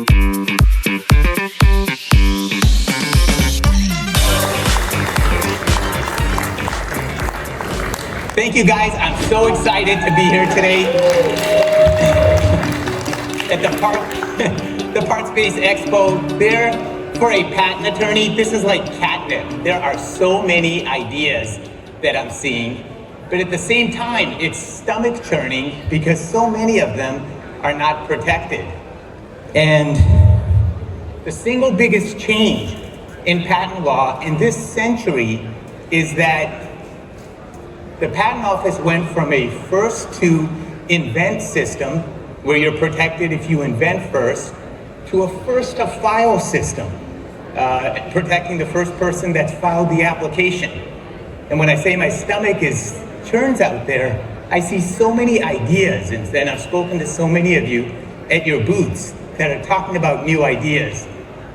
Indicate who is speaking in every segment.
Speaker 1: Thank you guys, I'm so excited to be here today at the PBEXPO. There, for a patent attorney, this is like catnip. There are so many ideas that I'm seeing, but at the same time, it's stomach churning because so many of them are not protected. And the single biggest change in patent law in this century is that the Patent Office went from a first to invent system, where you're protected if you invent first, to a first to file system, protecting the first person that's filed the application. And when I say my stomach churns out there, I see so many ideas, and I've spoken to so many of you at your booths that are talking about new ideas,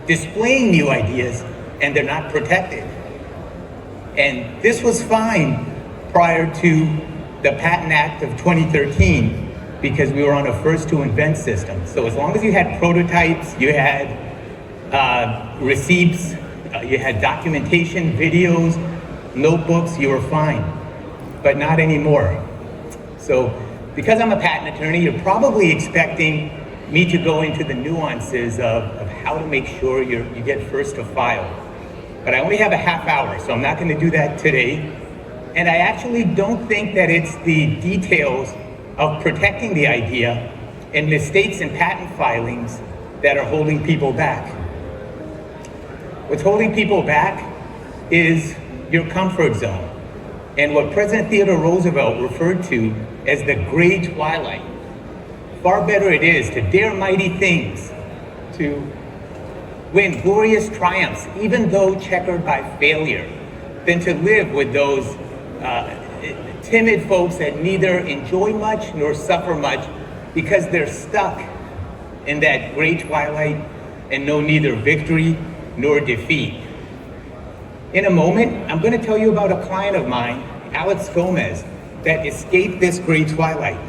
Speaker 1: displaying new ideas, and they're not protected. And this was fine prior to the Patent Act of 2013, because we were on a first to invent system. So as long as you had prototypes, you had receipts, you had documentation, videos, notebooks, you were fine, but not anymore. So because I'm a patent attorney, you're probably expecting me to go into the nuances of how to make sure you get first to file. But I only have a half hour, so I'm not going to do that today. And I actually don't think that it's the details of protecting the idea and mistakes in patent filings that are holding people back. What's holding people back is your comfort zone and what President Theodore Roosevelt referred to as the gray twilight. Far better it is to dare mighty things, to win glorious triumphs, even though checkered by failure, than to live with those timid folks that neither enjoy much nor suffer much because they're stuck in that gray twilight and know neither victory nor defeat. In a moment, I'm going to tell you about a client of mine, Alex Gomez, that escaped this gray twilight.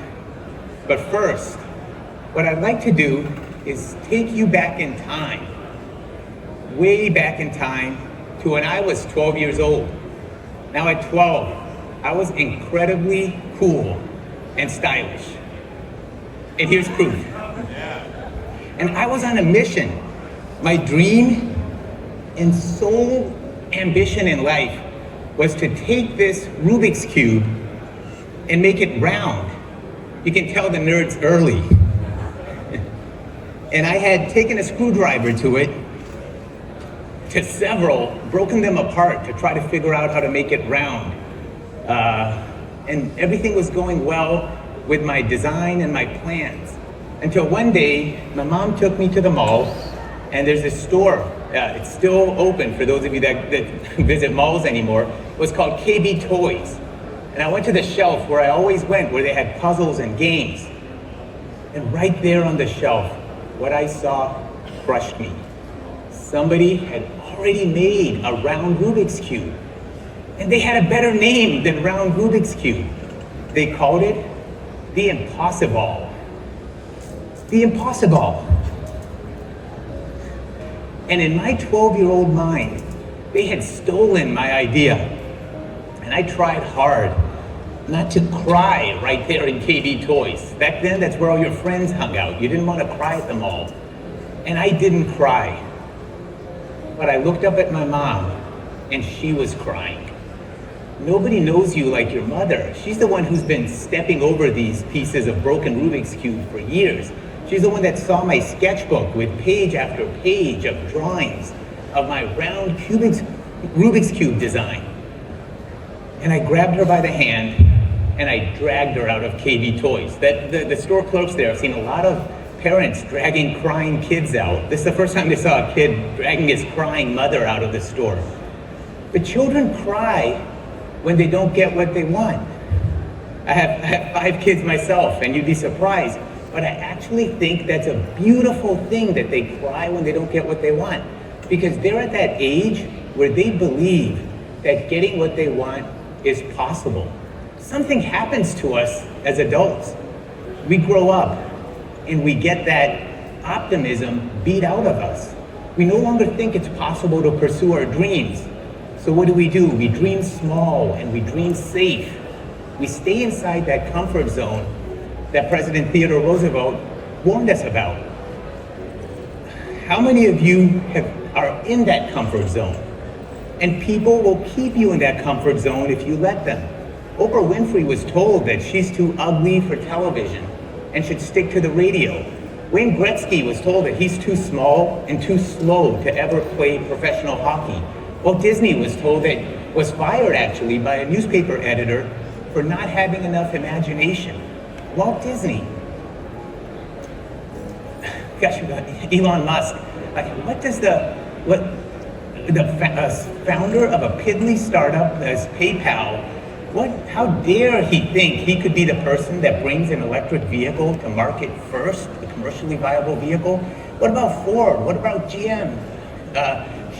Speaker 1: But first, what I'd like to do is take you back in time, way back in time, to when I was 12 years old. Now at 12, I was incredibly cool and stylish. And here's proof. And I was on a mission. My dream and sole ambition in life was to take this Rubik's Cube and make it round. You can tell the nerds early. And I had taken a screwdriver to it, to several, broken them apart to try to figure out how to make it round. And everything was going well with my design and my plans. Until one day, my mom took me to the mall, and there's this store, it's still open for those of you that visit malls anymore. It was called KB Toys. And I went to the shelf where I always went, where they had puzzles and games. And right there on the shelf, what I saw crushed me. Somebody had already made a round Rubik's Cube. And they had a better name than round Rubik's Cube. They called it the Impossible. The Impossible. And in my 12-year-old mind, they had stolen my idea. And I tried hard not to cry right there in KB Toys. Back then, that's where all your friends hung out. You didn't want to cry at the mall. And I didn't cry. But I looked up at my mom, and she was crying. Nobody knows you like your mother. She's the one who's been stepping over these pieces of broken Rubik's Cube for years. She's the one that saw my sketchbook with page after page of drawings of my round Rubik's Cube design. And I grabbed her by the hand and I dragged her out of KB Toys. The store clerks there, I've seen a lot of parents dragging crying kids out. This is the first time they saw a kid dragging his crying mother out of the store. But children cry when they don't get what they want. I have 5 kids myself, and you'd be surprised, but I actually think that's a beautiful thing that they cry when they don't get what they want, because they're at that age where they believe that getting what they want is possible. Something happens to us as adults. We grow up and we get that optimism beat out of us. We no longer think it's possible to pursue our dreams. So what do? We dream small and we dream safe. We stay inside that comfort zone that President Theodore Roosevelt warned us about. How many of you are in that comfort zone? And people will keep you in that comfort zone if you let them. Oprah Winfrey was told that she's too ugly for television and should stick to the radio. Wayne Gretzky was told that he's too small and too slow to ever play professional hockey. Walt Disney was fired actually by a newspaper editor for not having enough imagination. Walt Disney. Gosh, Elon Musk. What does the founder of a piddly startup as PayPal, how dare he think he could be the person that brings an electric vehicle to market first, a commercially viable vehicle? What about Ford? What about GM?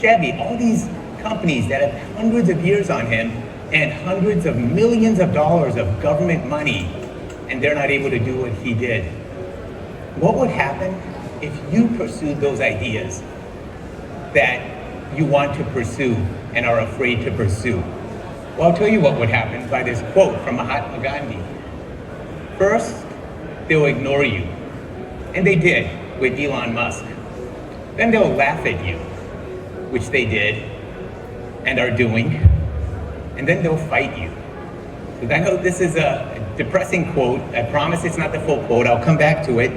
Speaker 1: Chevy? All these companies that have hundreds of years on him and hundreds of millions of dollars of government money, and they're not able to do what he did. What would happen if you pursued those ideas that you want to pursue and are afraid to pursue? Well, I'll tell you what would happen by this quote from Mahatma Gandhi. First, they'll ignore you. And they did with Elon Musk. Then they'll laugh at you, which they did and are doing. And then they'll fight you. So I know this is a depressing quote. I promise it's not the full quote. I'll come back to it.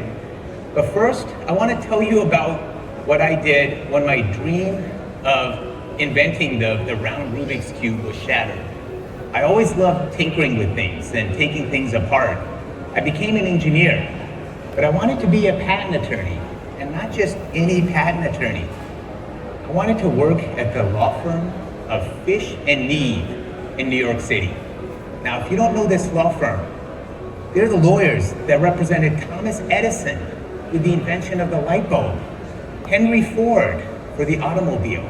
Speaker 1: But first, I want to tell you about what I did when my dream of inventing the round Rubik's Cube was shattered. I always loved tinkering with things and taking things apart. I became an engineer, but I wanted to be a patent attorney, and not just any patent attorney. I wanted to work at the law firm of Fish and Need in New York City. Now, if you don't know this law firm, they're the lawyers that represented Thomas Edison with the invention of the light bulb, Henry Ford for the automobile,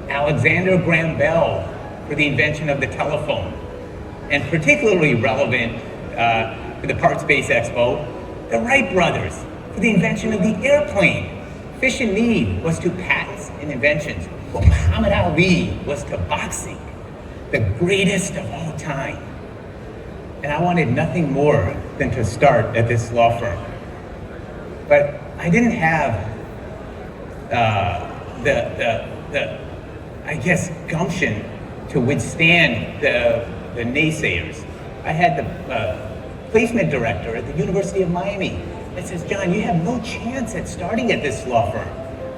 Speaker 1: Alexander Graham Bell for the invention of the telephone, and particularly relevant to the PBEXPO, the Wright brothers for the invention of the airplane. Fish and Need was to patents and inventions, what Muhammad Ali was to boxing, the greatest of all time. And I wanted nothing more than to start at this law firm. But I didn't have I guess, gumption to withstand the naysayers. I had the placement director at the University of Miami that says, John, you have no chance at starting at this law firm.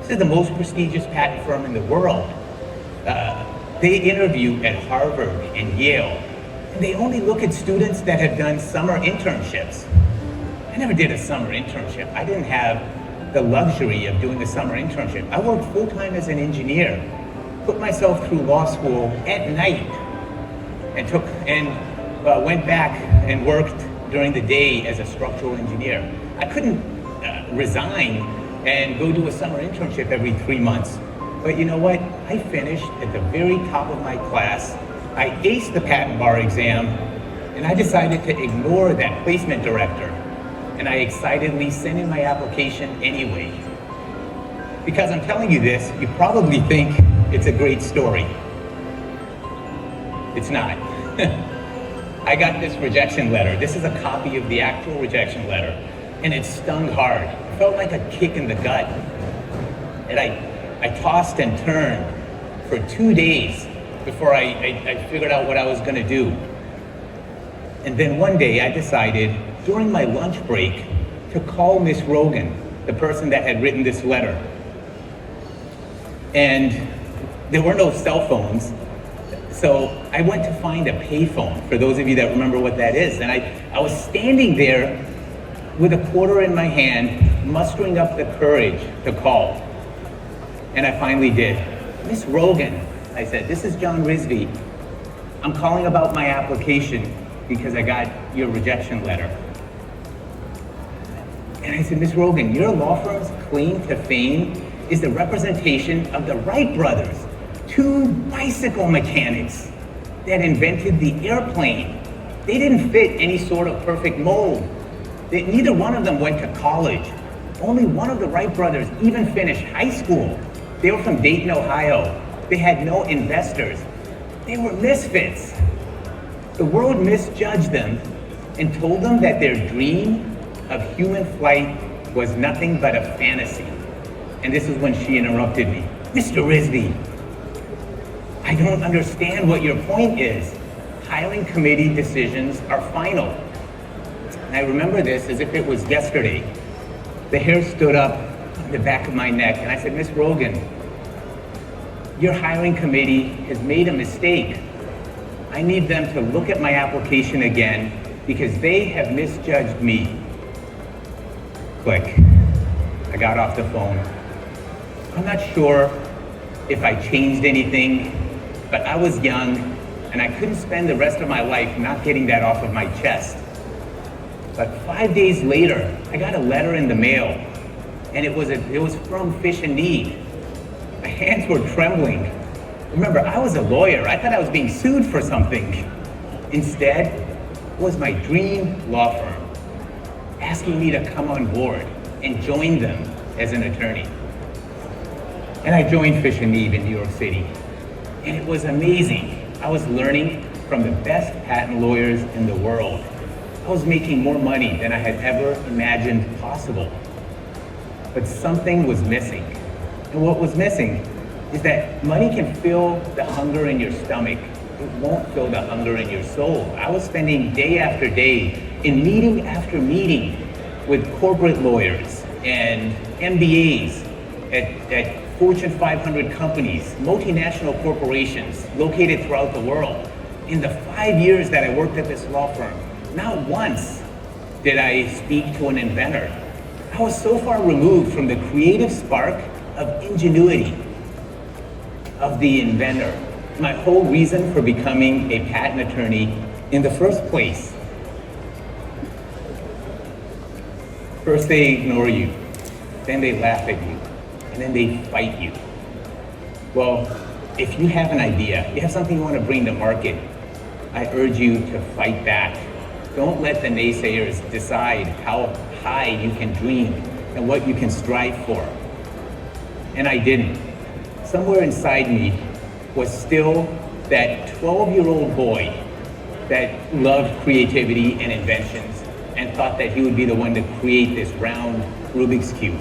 Speaker 1: This is the most prestigious patent firm in the world. They interview at Harvard and Yale, and they only look at students that have done summer internships. I never did a summer internship. I didn't have the luxury of doing a summer internship. I worked full-time as an engineer, put myself through law school at night, and went back and worked during the day as a structural engineer. I couldn't resign and go do a summer internship every 3 months. But you know what? I finished at the very top of my class. I aced the patent bar exam, and I decided to ignore that placement director. And I excitedly sent in my application anyway. Because I'm telling you this, you probably think it's a great story. It's not. I got this rejection letter. This is a copy of the actual rejection letter, and it stung hard. It felt like a kick in the gut. And I tossed and turned for 2 days before I figured out what I was gonna do. And then one day I decided, during my lunch break, to call Miss Rogan, the person that had written this letter. And there were no cell phones, so I went to find a payphone, for those of you that remember what that is. And I was standing there with a quarter in my hand, mustering up the courage to call. And I finally did. Miss Rogan, I said, this is John Rizvi. I'm calling about my application because I got your rejection letter. And I said, Miss Rogan, your law firm's claim to fame is the representation of the Wright brothers, 2 bicycle mechanics that invented the airplane. They didn't fit any sort of perfect mold. Neither one of them went to college. Only one of the Wright brothers even finished high school. They were from Dayton, Ohio. They had no investors. They were misfits. The world misjudged them and told them that their dream of human flight was nothing but a fantasy. And this is when she interrupted me. Mr. Rizvi, I don't understand what your point is. Hiring committee decisions are final. And I remember this as if it was yesterday. The hair stood up on the back of my neck, and I said, Ms. Rogan, your hiring committee has made a mistake. I need them to look at my application again because they have misjudged me. Click. I got off the phone. I'm not sure if I changed anything, but I was young and I couldn't spend the rest of my life not getting that off of my chest. But 5 days later, I got a letter in the mail, and it was from Fish and Need. My hands were trembling. Remember, I was a lawyer. I thought I was being sued for something. Instead, it was my dream law firm asking me to come on board and join them as an attorney. And I joined Fish and Need in New York City. And it was amazing. I was learning from the best patent lawyers in the world. I was making more money than I had ever imagined possible. But something was missing. And what was missing is that money can fill the hunger in your stomach. It won't fill the hunger in your soul. I was spending day after day in meeting after meeting with corporate lawyers and MBAs at Fortune 500 companies, multinational corporations located throughout the world. In the 5 years that I worked at this law firm, not once did I speak to an inventor. I was so far removed from the creative spark of ingenuity of the inventor. My whole reason for becoming a patent attorney in the first place. First they ignore you, then they laugh at you, and then they fight you. Well, if you have an idea, you have something you want to bring to market, I urge you to fight back. Don't let the naysayers decide how high you can dream and what you can strive for. And I didn't. Somewhere inside me was still that 12-year-old boy that loved creativity and inventions and thought that he would be the one to create this round Rubik's Cube.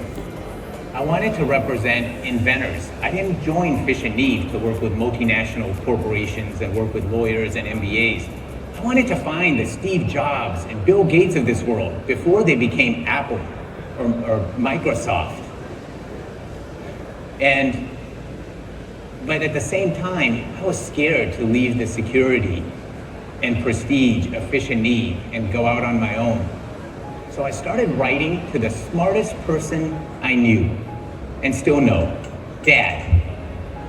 Speaker 1: I wanted to represent inventors. I didn't join Fish and Need to work with multinational corporations and work with lawyers and MBAs. I wanted to find the Steve Jobs and Bill Gates of this world before they became Apple or Microsoft. But at the same time, I was scared to leave the security and prestige of Fish and Need and go out on my own. So I started writing to the smartest person I knew and still know, Dad.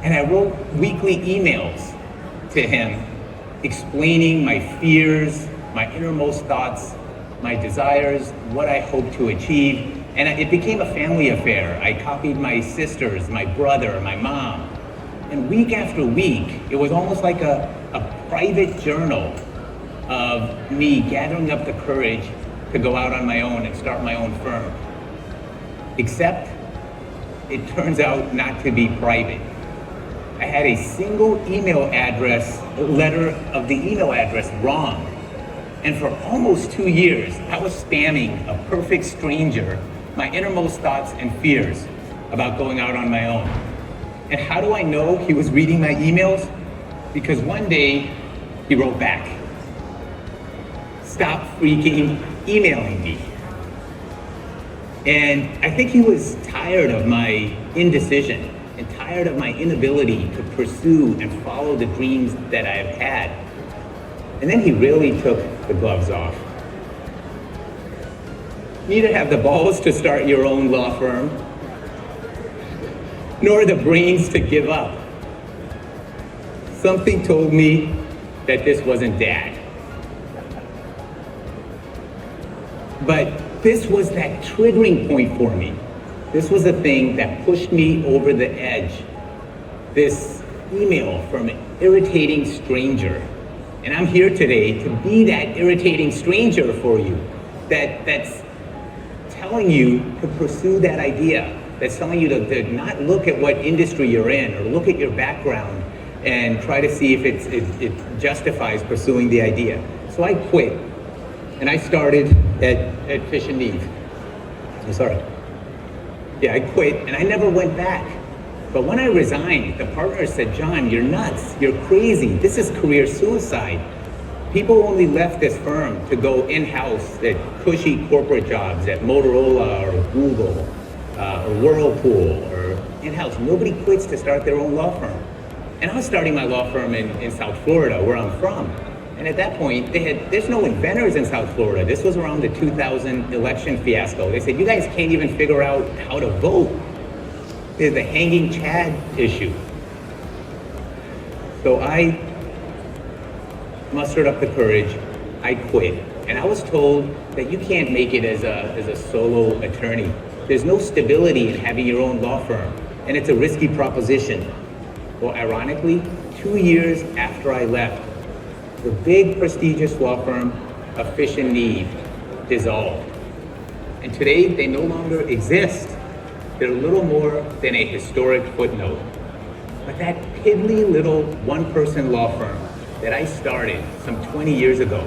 Speaker 1: And I wrote weekly emails to him explaining my fears, my innermost thoughts, my desires, what I hope to achieve. And it became a family affair. I copied my sisters, my brother, my mom. And week after week, it was almost like a private journal of me gathering up the courage to go out on my own and start my own firm. Except it turns out not to be private. I had a single email address, letter of the email address wrong. And for almost 2 years, I was spamming a perfect stranger my innermost thoughts and fears about going out on my own. And how do I know he was reading my emails? Because one day he wrote back, "Stop freaking emailing me." And I think he was tired of my indecision and tired of my inability to pursue and follow the dreams that I have had. And then he really took the gloves off. You neither have the balls to start your own law firm, nor the brains to give up. Something told me that this wasn't Dad. But this was that triggering point for me. This was the thing that pushed me over the edge. This email from an irritating stranger. And I'm here today to be that irritating stranger for you that's telling you to pursue that idea, that's telling you to not look at what industry you're in or look at your background and try to see if it justifies pursuing the idea. So I quit, and I started at Fish and Neve. I'm sorry. Yeah, I quit, and I never went back. But when I resigned, the partner said, "John, you're nuts, you're crazy, this is career suicide." People only left this firm to go in-house at cushy corporate jobs at Motorola or Google or Whirlpool or in-house. Nobody quits to start their own law firm. And I was starting my law firm in South Florida, where I'm from. And at that point, there's no inventors in South Florida. This was around the 2000 election fiasco. They said, "You guys can't even figure out how to vote." There's the hanging Chad issue. So I mustered up the courage, I quit. And I was told that you can't make it as a solo attorney. There's no stability in having your own law firm, and it's a risky proposition. Well, ironically, 2 years after I left, the big prestigious law firm of Fish and Neve dissolved. And today they no longer exist. They're little more than a historic footnote. But that piddly little one-person law firm that I started some 20 years ago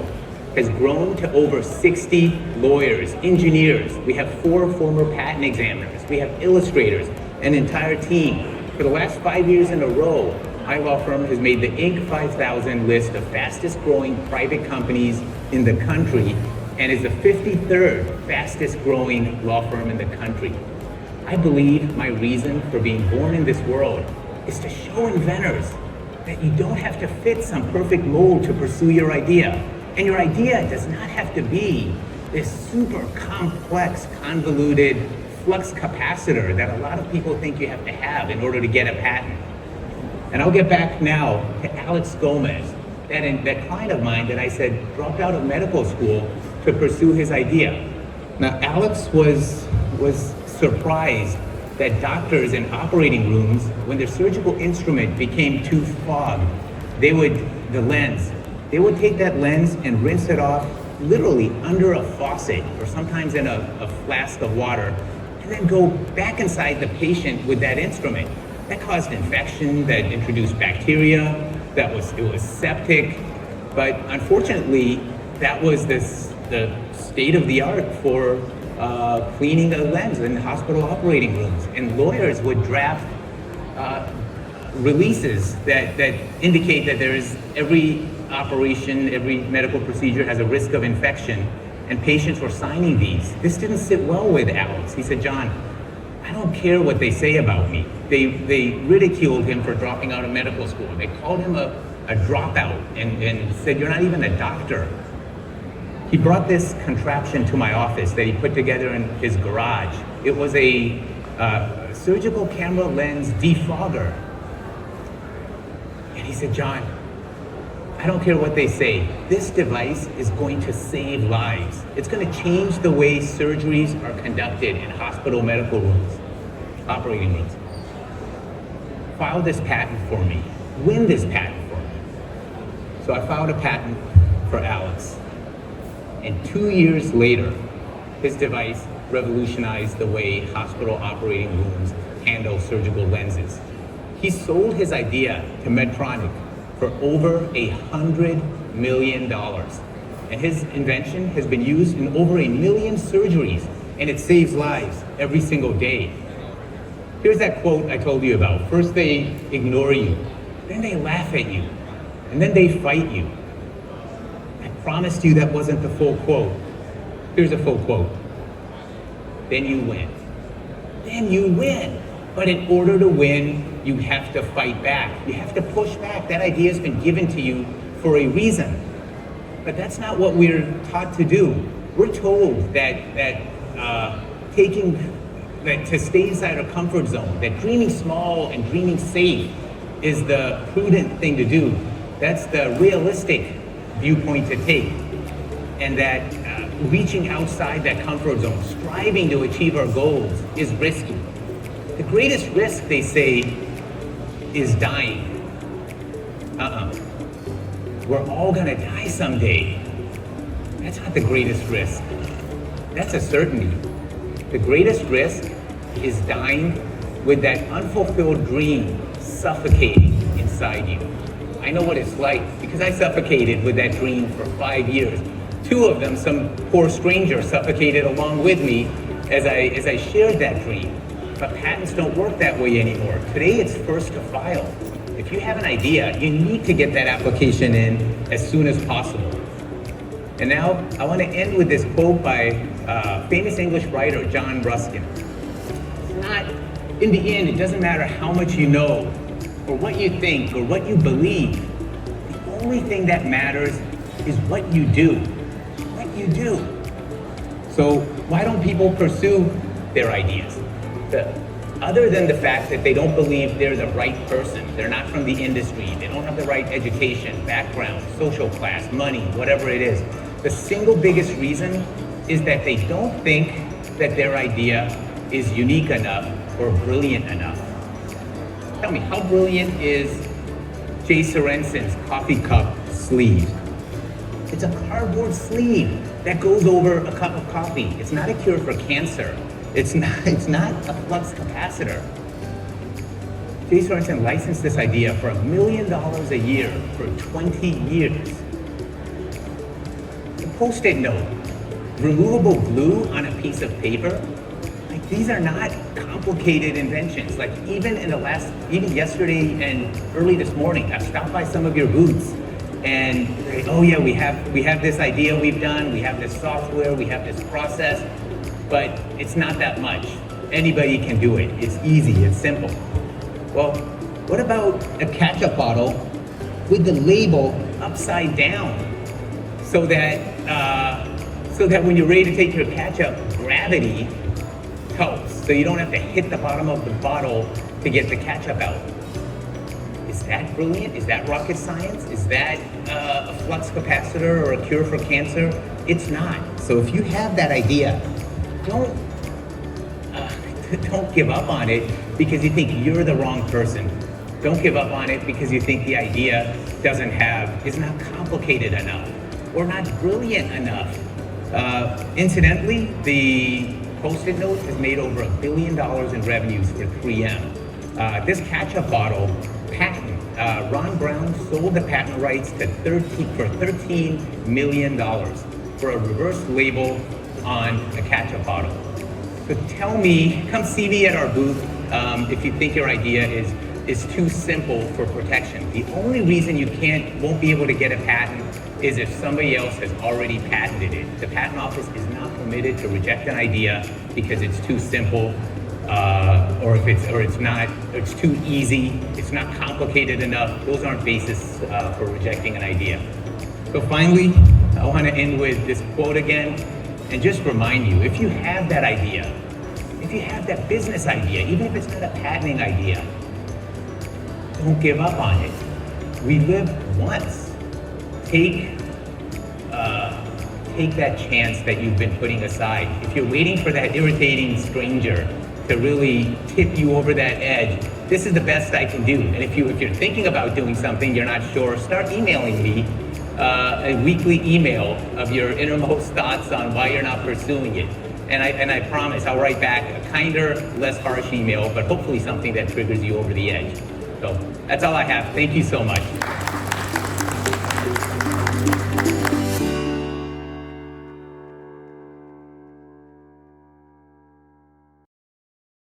Speaker 1: has grown to over 60 lawyers, engineers. We have 4 former patent examiners. We have illustrators, an entire team. For the last 5 years in a row, my law firm has made the Inc. 5000 list of fastest growing private companies in the country and is the 53rd fastest growing law firm in the country. I believe my reason for being born in this world is to show inventors that you don't have to fit some perfect mold to pursue your idea. And your idea does not have to be this super complex, convoluted flux capacitor that a lot of people think you have to have in order to get a patent. And I'll get back now to Alex Gomez, that client of mine that I said dropped out of medical school to pursue his idea. Now, Alex was surprised that doctors in operating rooms, when their surgical instrument became too fogged, they would take that lens and rinse it off literally under a faucet or sometimes in a flask of water, and then go back inside the patient with that instrument. That caused infection, that introduced bacteria, it was septic, but unfortunately, that was the state of the art for cleaning a lens in hospital operating rooms. And lawyers would draft releases that indicate that every operation, every medical procedure has a risk of infection, and patients were signing these. This didn't sit well with Alex. He said, "John, I don't care what they say about me." They ridiculed him for dropping out of medical school. They called him a dropout and said, "You're not even a doctor." He brought this contraption to my office that he put together in his garage. It was a surgical camera lens defogger. And he said, "John, I don't care what they say. This device is going to save lives. It's going to change the way surgeries are conducted in hospital medical rooms, operating rooms. File this patent for me. Win this patent for me." So I filed a patent for Alex. And 2 years later, his device revolutionized the way hospital operating rooms handle surgical lenses. He sold his idea to Medtronic for over $100 million. And his invention has been used in over 1 million surgeries, and it saves lives every single day. Here's that quote I told you about. First they ignore you, then they laugh at you, and then they fight you. I promised you that wasn't the full quote. Here's a full quote. Then you win. Then you win. But in order to win, you have to fight back. You have to push back. That idea has been given to you for a reason. But that's not what we're taught to do. We're told that to stay inside our comfort zone, that dreaming small and dreaming safe is the prudent thing to do. That's the realistic viewpoint to take. And that reaching outside that comfort zone, striving to achieve our goals is risky. The greatest risk, they say, is dying. We're all gonna die someday. That's not the greatest risk. That's a certainty. The greatest risk is dying with that unfulfilled dream suffocating inside you. I know what it's like because I suffocated with that dream for 5 years. 2 of them, some poor stranger suffocated along with me as I shared that dream. But patents don't work that way anymore. Today it's first to file. If you have an idea, you need to get that application in as soon as possible. And now I want to end with this quote by famous English writer John Ruskin. It's not, in the end, it doesn't matter how much you know or what you think or what you believe. The only thing that matters is what you do. What you do. So why don't people pursue their ideas? Other than the fact that they don't believe they're the right person, they're not from the industry, they don't have the right education, background, social class, money, whatever it is. The single biggest reason is that they don't think that their idea is unique enough or brilliant enough. Tell me, how brilliant is Jay Sorensen's coffee cup sleeve? It's a cardboard sleeve that goes over a cup of coffee. It's not a cure for cancer. It's not a flux capacitor. Jay Sorensen licensed this idea for $1 million a year for 20 years. The Post-it note, removable glue on a piece of paper, like these are not complicated inventions. Like even yesterday and early this morning, I've stopped by some of your booths and they, oh yeah, we have this idea we've done, we have this software, we have this process, but it's not that much. Anybody can do it. It's easy, it's simple. Well, what about a ketchup bottle with the label upside down so that when you're ready to take your ketchup, gravity helps, so you don't have to hit the bottom of the bottle to get the ketchup out. Is that brilliant? Is that rocket science? Is that a flux capacitor or a cure for cancer? It's not. So if you have that idea, don't give up on it because you think you're the wrong person. Don't give up on it because you think the idea is not complicated enough or not brilliant enough. Incidentally, the Post-it note has made over $1 billion in revenues for 3M. This ketchup bottle patent, Ron Brown sold the patent rights for $13 million for a reverse label on a ketchup bottle. So tell me, come see me at our booth if you think your idea is too simple for protection. The only reason you won't be able to get a patent is if somebody else has already patented it. The patent office is not permitted to reject an idea because it's too simple, or it's too easy, it's not complicated enough. Those aren't basis for rejecting an idea. So finally, I want to end with this quote again. And just remind you, if you have that idea, if you have that business idea, even if it's not a patenting idea, don't give up on it. We live once. Take that chance that you've been putting aside. If you're waiting for that irritating stranger to really tip you over that edge, this is the best I can do. And if you're thinking about doing something, you're not sure, start emailing me a weekly email of your innermost thoughts on why you're not pursuing it. And I promise I'll write back a kinder, less harsh email, but hopefully something that triggers you over the edge. So that's all I have. Thank you so much.